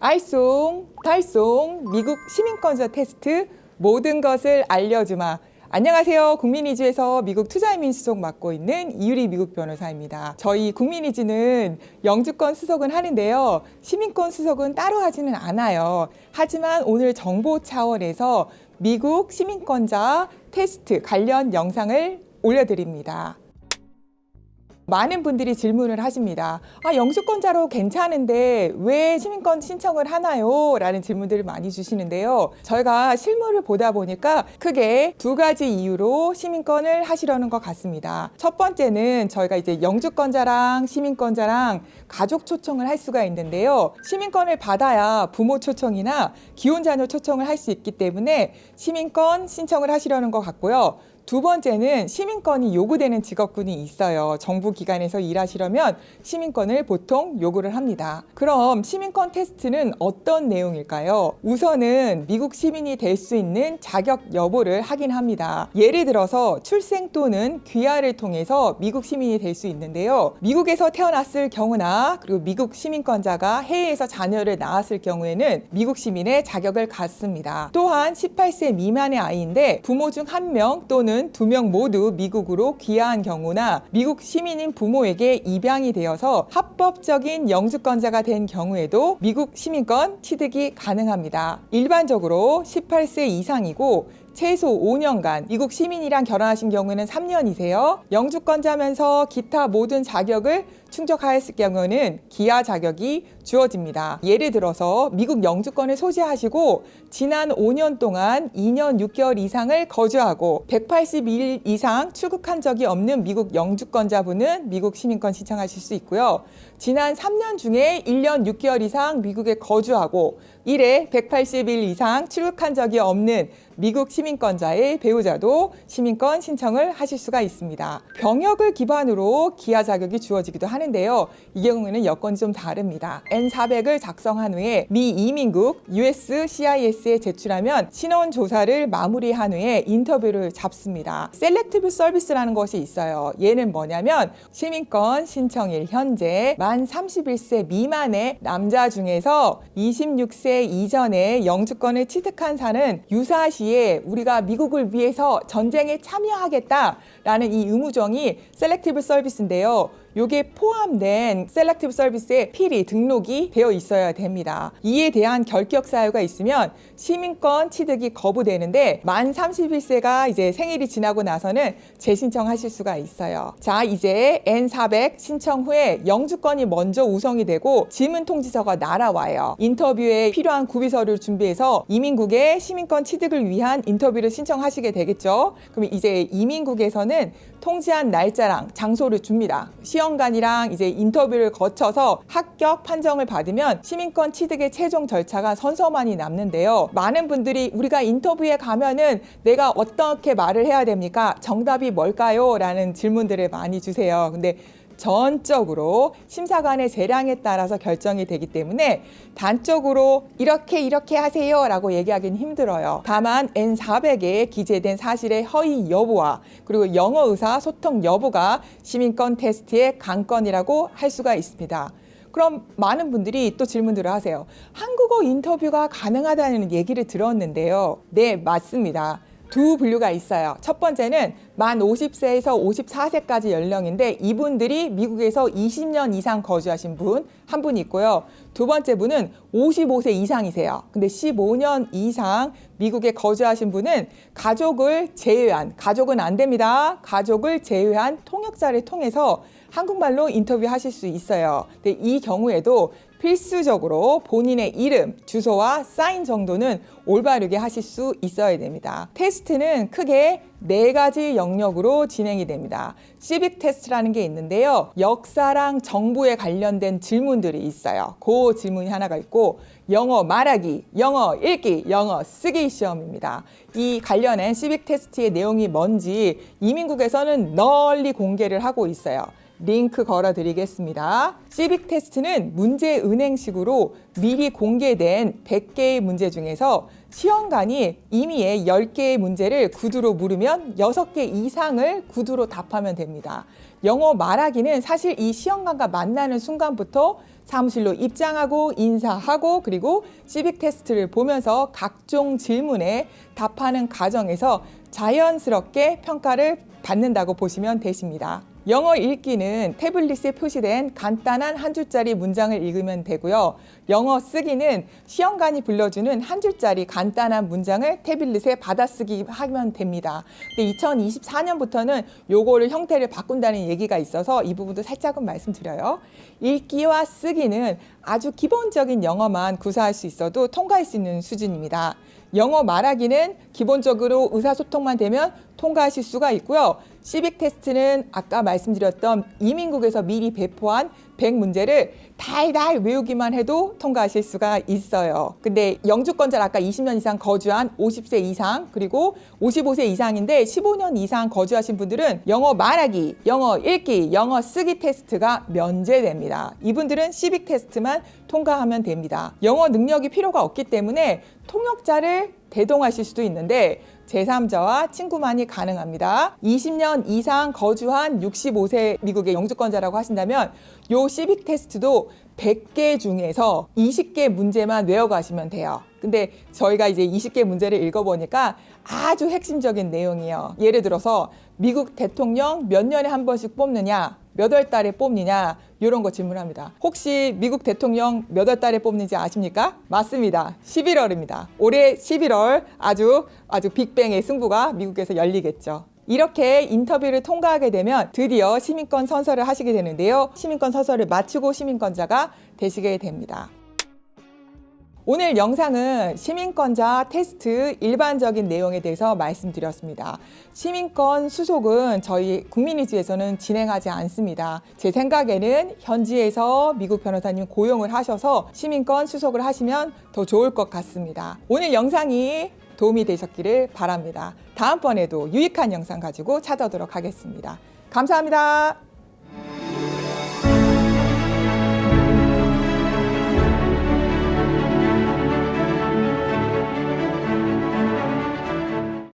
알쏭 달쏭 미국 시민권자 테스트 모든 것을 알려주마. 안녕하세요. 국민이즈에서 미국 투자이민 수석 맡고 있는 이유리 미국 변호사입니다. 저희 국민이즈는 영주권 수석은 하는데요. 시민권 수석은 따로 하지는 않아요. 하지만 오늘 정보 차원에서 미국 시민권자 테스트 관련 영상을 올려드립니다. 많은 분들이 질문을 하십니다. 영주권자로 괜찮은데 왜 시민권 신청을 하나요? 라는 질문들을 많이 주시는데요. 저희가 실물을 보다 보니까 크게 두 가지 이유로 시민권을 하시려는 것 같습니다. 첫 번째는 저희가 이제 영주권자랑 시민권자랑 가족 초청을 할 수가 있는데요. 시민권을 받아야 부모 초청이나 기혼자녀 초청을 할 수 있기 때문에 시민권 신청을 하시려는 것 같고요. 두 번째는 시민권이 요구되는 직업군이 있어요. 정부 기관에서 일하시려면 시민권을 보통 요구를 합니다. 그럼 시민권 테스트는 어떤 내용일까요? 우선은 미국 시민이 될 수 있는 자격 여부를 확인합니다. 예를 들어서 출생 또는 귀화를 통해서 미국 시민이 될 수 있는데요. 미국에서 태어났을 경우나 그리고 미국 시민권자가 해외에서 자녀를 낳았을 경우에는 미국 시민의 자격을 갖습니다. 또한 18세 미만의 아이인데 부모 중 한 명 또는 두 명 모두 미국으로 귀화한 경우나 미국 시민인 부모에게 입양이 되어서 합법적인 영주권자가 된 경우에도 미국 시민권 취득이 가능합니다. 일반적으로 18세 이상이고 최소 5년간 미국 시민이랑 결혼하신 경우에는 3년이세요. 영주권자면서 기타 모든 자격을 충족하였을 경우는 기아 자격이 주어집니다. 예를 들어서 미국 영주권을 소지하시고 지난 5년 동안 2년 6개월 이상을 거주하고 182일 이상 출국한 적이 없는 미국 영주권자분은 미국 시민권 신청하실 수 있고요. 지난 3년 중에 1년 6개월 이상 미국에 거주하고 1회 180일 이상 출국한 적이 없는 미국 시민권자의 배우자도 시민권 신청을 하실 수가 있습니다. 병역을 기반으로 기아 자격이 주어지기도 하는데요. 이 경우에는 여건이 좀 다릅니다. N400을 작성한 후에 미 이민국 USCIS에 제출하면 신원 조사를 마무리한 후에 인터뷰를 잡습니다. 셀렉티브 서비스라는 것이 있어요. 얘는 뭐냐면 시민권 신청일 현재 만 31세 미만의 남자 중에서 26세 이전에 영주권을 취득한 사는 유사 시에 우리가 미국을 위해서 전쟁에 참여하겠다라는 이 의무정이 셀렉티브 서비스인데요. 요게 포함된 셀렉티브 서비스에 필히 등록이 되어 있어야 됩니다. 이에 대한 결격 사유가 있으면 시민권 취득이 거부되는데 만 31세가 이제 생일이 지나고 나서는 재신청하실 수가 있어요. 자, 이제 N400 신청 후에 영주권이 먼저 우성이 되고 지문 통지서가 날아와요. 인터뷰에 필요한 구비서를 준비해서 이민국의 시민권 취득을 위한 인터뷰를 신청하시게 되겠죠. 그럼 이제 이민국에서는 통지한 날짜랑 장소를 줍니다. 시험관이랑 이제 인터뷰를 거쳐서 합격 판정을 받으면 시민권 취득의 최종 절차가 선서만이 남는데요. 많은 분들이 우리가 인터뷰에 가면은 내가 어떻게 말을 해야 됩니까? 정답이 뭘까요? 라는 질문들을 많이 주세요. 근데 전적으로 심사관의 재량에 따라서 결정이 되기 때문에 단적으로 이렇게 하세요 라고 얘기하기는 힘들어요. 다만 N400에 기재된 사실의 허위 여부와 그리고 영어 의사 소통 여부가 시민권 테스트의 관건이라고 할 수가 있습니다. 그럼 많은 분들이 또 질문들을 하세요. 한국어 인터뷰가 가능하다는 얘기를 들었는데요. 네, 맞습니다. 두 분류가 있어요. 첫 번째는 만 50세에서 54세까지 연령인데 이분들이 미국에서 20년 이상 거주하신 분 한 분 있고요. 두 번째 분은 55세 이상이세요. 근데 15년 이상 미국에 거주하신 분은 가족을 제외한, 가족은 안 됩니다. 가족을 제외한 통역자를 통해서 한국말로 인터뷰하실 수 있어요. 근데 이 경우에도 필수적으로 본인의 이름, 주소와 사인 정도는 올바르게 하실 수 있어야 됩니다. 테스트는 크게 4가지 영역으로 진행이 됩니다. 시빅 테스트라는 게 있는데요. 역사랑 정부에 관련된 질문들이 있어요. 그 질문이 하나가 있고 영어 말하기, 영어 읽기, 영어 쓰기 시험입니다. 이 관련된 시빅 테스트의 내용이 뭔지 이민국에서는 널리 공개를 하고 있어요. 링크 걸어 드리겠습니다. 시빅 테스트는 문제 은행식으로 미리 공개된 100개의 문제 중에서 시험관이 임의의 10개의 문제를 구두로 물으면 6개 이상을 구두로 답하면 됩니다. 영어 말하기는 사실 이 시험관과 만나는 순간부터 사무실로 입장하고 인사하고 그리고 시빅 테스트를 보면서 각종 질문에 답하는 과정에서 자연스럽게 평가를 받는다고 보시면 되십니다. 영어 읽기는 태블릿에 표시된 간단한 한 줄짜리 문장을 읽으면 되고요. 영어 쓰기는 시험관이 불러주는 한 줄짜리 간단한 문장을 태블릿에 받아쓰기 하면 됩니다. 근데 2024년부터는 요거를 형태를 바꾼다는 얘기가 있어서 이 부분도 살짝은 말씀드려요. 읽기와 쓰기는 아주 기본적인 영어만 구사할 수 있어도 통과할 수 있는 수준입니다. 영어 말하기는 기본적으로 의사소통만 되면 통과하실 수가 있고요. 시빅 테스트는 아까 말씀드렸던 이민국에서 미리 배포한 100문제를 달달 외우기만 해도 통과하실 수가 있어요. 근데 영주권자를 아까 20년 이상 거주한 50세 이상 그리고 55세 이상인데 15년 이상 거주하신 분들은 영어 말하기, 영어 읽기, 영어 쓰기 테스트가 면제됩니다. 이분들은 시빅 테스트만 통과하면 됩니다. 영어 능력이 필요가 없기 때문에 통역자를 대동하실 수도 있는데 제3자와 친구만이 가능합니다. 20년 이상 거주한 65세 미국의 영주권자라고 하신다면 요 시빅 테스트도 100개 중에서 20개 문제만 외워가시면 돼요. 근데 저희가 이제 20개 문제를 읽어보니까 아주 핵심적인 내용이에요. 예를 들어서 미국 대통령 몇 년에 한 번씩 뽑느냐, 몇 월 달에 뽑느냐 이런 거 질문합니다. 혹시 미국 대통령 몇 월 달에 뽑는지 아십니까? 맞습니다. 11월입니다. 올해 11월 아주 빅뱅의 승부가 미국에서 열리겠죠. 이렇게 인터뷰를 통과하게 되면 드디어 시민권 선서를 하시게 되는데요. 시민권 선서를 마치고 시민권자가 되시게 됩니다. 오늘 영상은 시민권자 테스트 일반적인 내용에 대해서 말씀드렸습니다. 시민권 수속은 저희 국민이주에서는 진행하지 않습니다. 제 생각에는 현지에서 미국 변호사님 고용을 하셔서 시민권 수속을 하시면 더 좋을 것 같습니다. 오늘 영상이 도움이 되셨기를 바랍니다. 다음번에도 유익한 영상 가지고 찾아오도록 하겠습니다. 감사합니다.